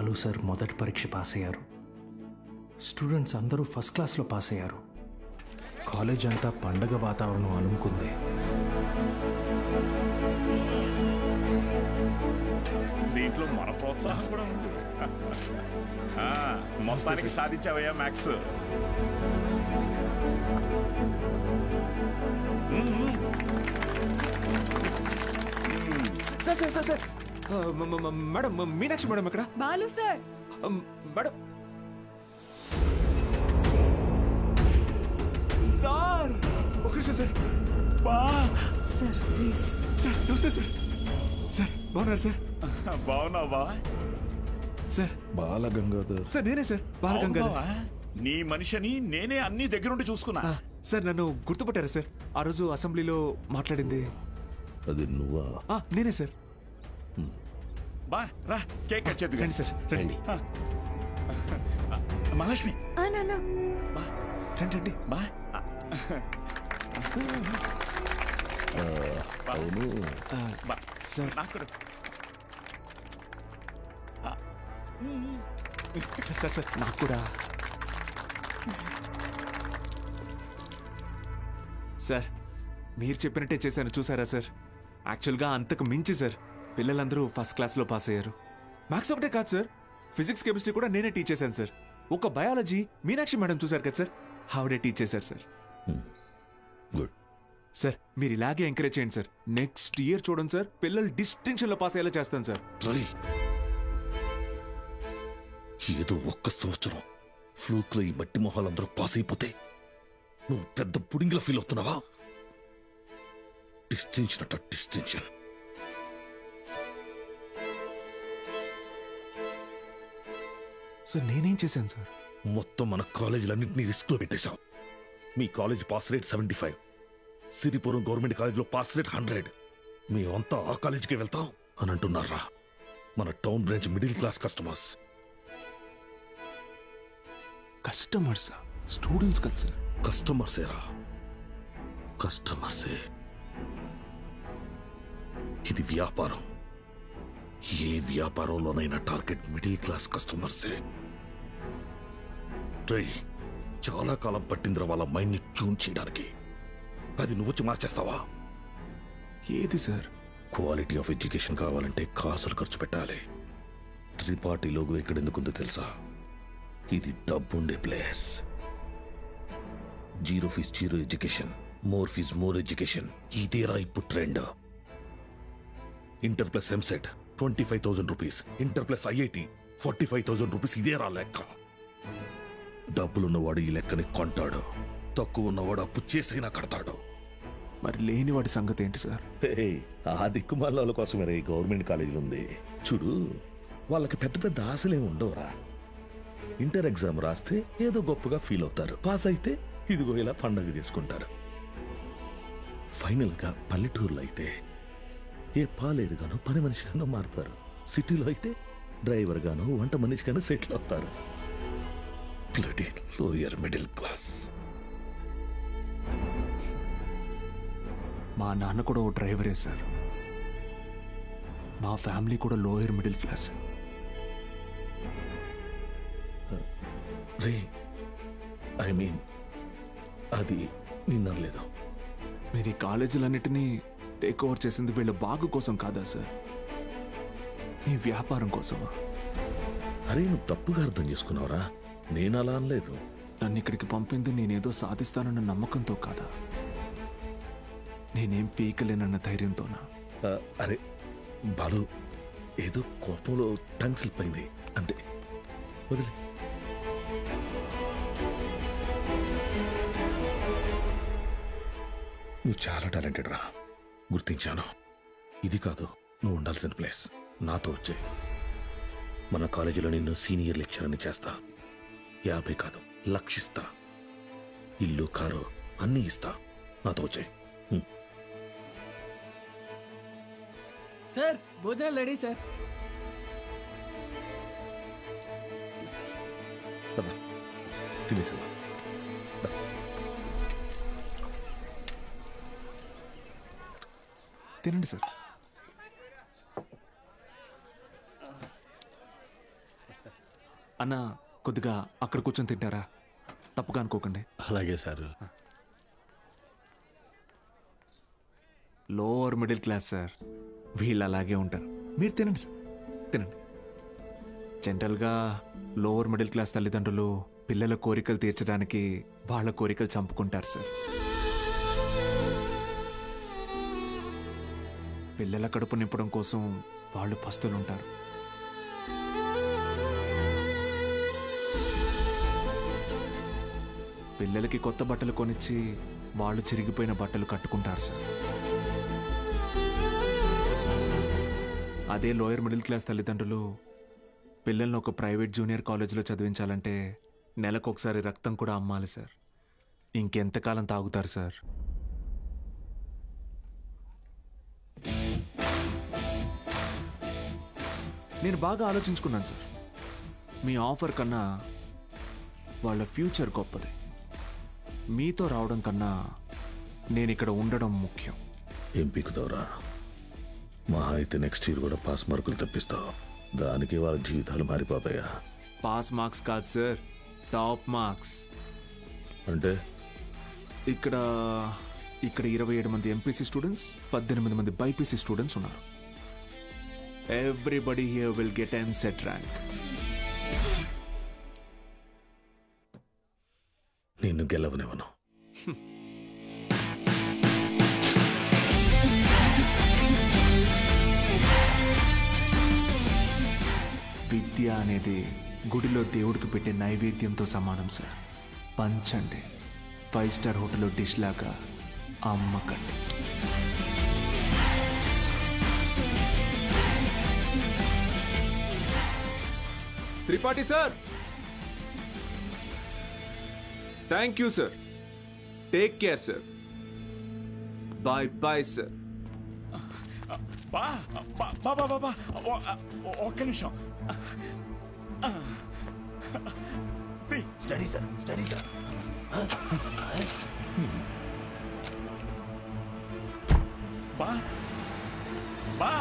Balu sir మొదటి పరీక్ష pass అయ్యారు. స్టూడెంట్స్ అందరూ ఫస్ట్ క్లాస్లో పాస్ అయ్యారు. కాలేజ్ అంతా పండగ వాతావరణం అలుముకుంది. దీంట్లో మన ప్రోత్సాహం కూడా ఉంది. మొత్తానికి సాధించావయ్యా maths. Sir sir sir sir madam, Meenakshi madam ఎక్కడ? బాలు సార్. మేడం సార్, ఒక నిమిషం సార్. Sir please. సార్ నమస్తే సార్. సార్ బాగున్నారు సార్? బాగున్నావా సార్? బాలగంగాధర్ సార్ నేనే సార్, బాలగంగాధర్. నీ మనిషిని నేనే అన్ని దగ్గరుండి చూసుకున్నా. సార్ నన్ను గుర్తుపట్టారా సార్? ఆ రోజు అసెంబ్లీలో మాట్లాడింది అది నువ్వా? నేనే సార్. బా రా, కేక్ కట్ చేద్దు. రండి సార్, రండి. మహాలక్ష్మి రండి రండి. బా అవును సార్ నాకు సార్ సార్ నాకు కూడా. సార్ మీరు చెప్పినట్టే చేశాను, చూసారా సార్? యాక్చువల్గా అంతకు మించి సార్, పిల్లలందరూ ఫస్ట్ క్లాస్లో పాస్ అయ్యారు. మ్యాథ్స్ ఒకటే కాదు సార్, ఫిజిక్స్ కెమిస్ట్రీ కూడా నేనే టీచ్ చేశాను సార్. ఒక బయాలజీ మీనాక్షి మేడం చూసారు కదా సార్, ఆవిడే టీచ్ చేశారు సార్. గుడ్ సార్ మీరు ఇలాగే ఎంకరేజ్ చేయండి సార్. నెక్స్ట్ ఇయర్ చూడండి సార్, పిల్లలు డిస్టింక్షన్లో పాస్ అయ్యేలా చేస్తాను సార్. ఏదో ఒక్క సంవత్సరం ఫ్లూక్లో ఈ మట్టి మొహాలందరూ పాస్ అయిపోతే నువ్వు పెద్ద పుడింగిలా ఫీల్ అవుతున్నావా? డిస్టింక్షన్ అట డిస్టింక్షన్. సార్ నేనేం చేశాను సార్? మొత్తం మన కాలేజీలన్నింటినీ రిస్క్లో పెట్టేశావు. మీ college pass rate 75, Siripuram government కాలేజీలో పాస్ రేట్ 100. మేమంతా ఆ కాలేజీకే వెళ్తాం అని అంటున్నారా? మన town branch middle class customers. కస్టమర్సా? స్టూడెంట్స్ కదా సార్. కస్టమర్సేరా, కస్టమర్సే. ఇది వ్యాపారం. ఏ వ్యాపారంలోనైనా టార్గెట్ మిడిల్ క్లాస్ కస్టమర్సే. చాలా కాలం పట్టిందిరా వాళ్ళ మైండ్ ని ట్యూన్ చేయడానికి. అది నువ్వొచ్చి మార్చేస్తావా? ఏది సార్? క్వాలిటీ ఆఫ్ ఎడ్యుకేషన్ కావాలంటే కాసులు ఖర్చు పెట్టాలి. త్రిపాఠి లోగో ఎక్కడెందుకుందో తెలుసా? ఇది డబ్బుండే place. Zero fees zero education, more fees more education. ఇదేరా ఇప్పుడు trend. Inter plus EAMCET 25,000 rupees, inter plus IIT 45,000 rupees. ఇదేరా లెక్క. డబ్బులున్నవాడు ఈ లెక్కని కొంటాడు, తక్కువ ఉన్నవాడు అప్పు చేసైనా కడతాడు. మరి లేనివాడి సంగతి ఏంటి సార్? ఆ దిక్కుమాల కోసమే ఈ గవర్నమెంట్ కాలేజీలు ఉంది చూడు. వాళ్ళకి పెద్ద పెద్ద ఆశలే ఉండవురా. ఇంటర్ ఎగ్జామ్ రాస్తే ఏదో గొప్పగా ఫీల్ అవుతారు, పాస్ అయితే ఇదిగో ఇలా పండగ చేసుకుంటారు. ఫైనల్ గా పల్లెటూరులో అయితే ఏ పాలేరుగానో పని మనిషిగానో మారుతారు. సిటీలో అయితే డ్రైవర్ గానో వంట మనిషిగానో సెటిల్ అవుతారు. Bloody lower middle class. మా నాన్న కూడా ఓ డ్రైవరే సార్. మా ఫ్యామిలీ కూడా lower middle class. I mean అది నిన్నలేదు. మీరు ఈ కాలేజీలన్నిటినీ టేక్ ఓవర్ చేసింది వీళ్ళ బాగు కోసం కాదా సార్? మీ వ్యాపారం కోసమా? అరే నువ్వు తప్పుగా అర్థం చేసుకున్నావురా. నేను అలా అనలేదు. నన్ను ఇక్కడికి పంపింది నేనేదో సాధిస్తానన్న నమ్మకంతో కాదా, నేనేం పీకలేనన్న ధైర్యంతోనా? అరే బాలు, ఏదో కోపంలో టంగ్ స్లిప్ అయింది అంతే, వదిలే. నువ్వు చాలా టాలెంటెడ్ రా, గుర్తించాను. ఇది కాదు నువ్వు ఉండాల్సిన ప్లేస్. నాతో వచ్చే మన కాలేజీలో నిన్ను సీనియర్ లెక్చరర్ని చేస్తా. 50 కాదు, లక్షిస్తా. ఇల్లు కారు అన్నీ ఇస్తా. నాతో వచ్చే. సార్ భోజనాలు రెడీ సార్. తినేసా? తినండి సార్. అన్న కొద్దిగా అక్కడ కూర్చొని తింటారా? తప్పుగా అనుకోకండి. అలాగే sir. Lower middle class sir, వీళ్ళు అలాగే ఉంటారు. మీరు తినండి సార్, తినండి. జనరల్గా లోవర్ మిడిల్ క్లాస్ తల్లిదండ్రులు పిల్లల కోరికలు తీర్చడానికి వాళ్ళ కోరికలు చంపుకుంటారు సార్. పిల్లల కడుపు నింపడం కోసం వాళ్ళు పస్తులుంటారు. పిల్లలకి కొత్త బట్టలు కొనిచ్చి వాళ్ళు చిరిగిపోయిన బట్టలు కట్టుకుంటారు సార్. అదే లోయర్ మిడిల్ క్లాస్ తల్లిదండ్రులు పిల్లల్ని ఒక ప్రైవేట్ జూనియర్ కాలేజీలో చదివించాలంటే నెలకొకసారి రక్తం కూడా అమ్మాలి సార్. ఇంకెంతకాలం తాగుతారు సార్? నేను బాగా ఆలోచించుకున్నాను సార్. మీ ఆఫర్ కన్నా వాళ్ళ ఫ్యూచర్ గొప్పది. మీతో రావడం కన్నా నేను ఇక్కడ ఉండడం ముఖ్యం. ఏం పీకుతావురా? మహా అయితే నెక్స్ట్ ఇయర్ కూడా పాస్ మార్కులు తప్పిస్తావు. దానికి వాళ్ళ జీవితాలు మారిపోతాయా? పాస్ మార్క్స్ కాదు సార్, టాప్ మార్క్స్. అంటే ఇక్కడ 27 మంది ఎంపీసీ స్టూడెంట్స్, 18 మంది బైపీసీ స్టూడెంట్స్ ఉన్నారు. Everybody here will get EAMCET rank. నిన్ను గెలవనివ్వను. విద్య అనేది గుడిలో దేవుడికి పెట్టే నైవేద్యంతో సమానం సార్. పంచండి, 5 స్టార్ హోటల్లో డిష్ లాగా అమ్మకండి. Tripathi sir, thank you sir. Take care sir. Bye bye sir. బా బా బా బా బా ఒక్క నిమిషం. Study sir, study sir. బా బా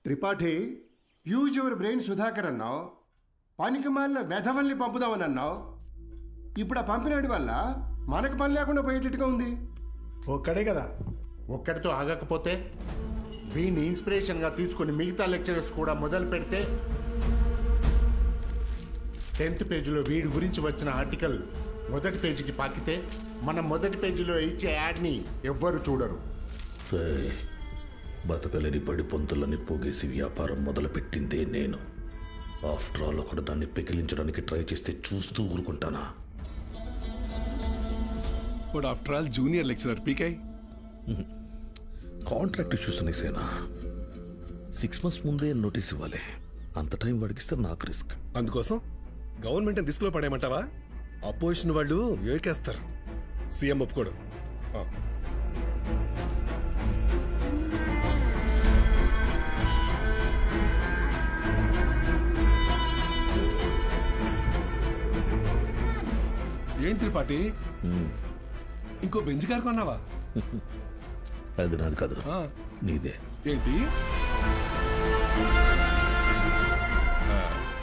Tripathi, use your brain Sudhakar అన్నావు. పనికి మాలిన వెధవల్ని పంపుదామని అన్నావు. ఇప్పుడు ఆ పంపినాడి వల్ల మనకు పని లేకుండా పోయేటట్టుగా ఉంది. ఒక్కడే కదా, ఒక్కడితో ఆగకపోతే వీడిని ఇన్స్పిరేషన్గా తీసుకుని మిగతా లెక్చరర్స్ కూడా మొదలు పెడితే 10th పేజీలో వీడి గురించి వచ్చిన ఆర్టికల్ మొదటి పేజీకి పాకితే మనం మొదటి పేజీలో ఇచ్చే యాడ్ని ఎవ్వరు చూడరు. బతకలేని పడి పొంతులని పోగేసి వ్యాపారం మొదలుపెట్టిందే నేను. ఆఫ్టర్ ఆల్ ఒకడు దాన్ని పెకిలించడానికి ట్రై చేస్తే చూస్తూ ఊరుకుంటానా? But after all junior lecturer పీకే. కాంట్రాక్ట్ ఇష్యూస్ అనేసేనా? 6 months ముందే నోటీస్ ఇవ్వాలి. అంత టైం వాడికిస్తే నాకు రిస్క్. అందుకోసం గవర్నమెంట్ రిస్క్ లో పడేయమంటావా? అపోజిషన్ వాళ్ళు యోకేస్తారు. సీఎం ఒప్పుకోడు. ఏంటి త్రిపాఠి, ఇంకో బెంచ్ కారు కొన్నావా? అది నాది కాదు, నీదే. ఏంటి?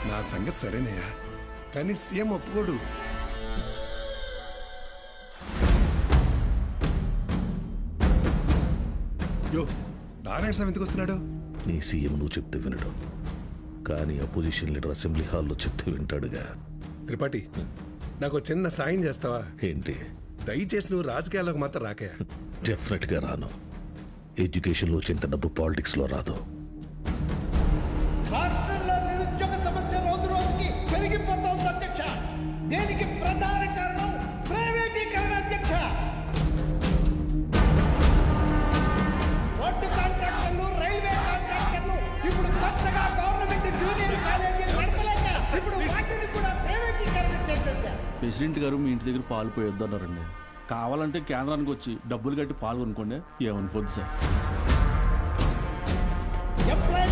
నా సంగతి సరేనయ్యా, కానీ సీఎం ఒప్పుకోడు. యో, నారాయణ స్వామి ఎందుకు వస్తున్నాడు? నీ సీఎం నువ్వు చెప్తే వినడు, కానీ అపోజిషన్ లీడర్ అసెంబ్లీ హాల్లో చెప్తే వింటాడుగా. త్రిపాఠి, నాకు చిన్న సాయం చేస్తావా? ఏంటి? దయచేసి నువ్వు రాజకీయాల్లోకి మాత్రం రాకయా. డెఫినెట్ గా రాను. ఎడ్యుకేషన్లో వచ్చేంత డబ్బు పాలిటిక్స్లో రాదు. రాష్ట్రంలో నిరుద్యోగ సమస్య రోజు రోజుకి పెరిగిపోతోంది అధ్యక్ష. దేనికి ప్రధాన కారణం ప్రైవేటీకరణ అధ్యక్ష. రోడ్డు కాంట్రాక్టర్లు, రైల్వే కాంట్రాక్టర్లు ఇప్పుడు కొత్తగా గవర్నమెంట్ జూనియర్ కాలేజీలు నడపలేక ఇప్పుడు వాటిని కూడా ప్రైవేటీకరణ చేసేసారు. ప్రెసిడెంట్ గారు మీ ఇంటి దగ్గర పాలు పోయొద్దన్నారండి. కావాలంటే కేంద్రానికి వచ్చి డబ్బులు కట్టి పాలు కొనుక్కోండి, ఏమనుకోద్దు సార్. ఎంప్లాయ్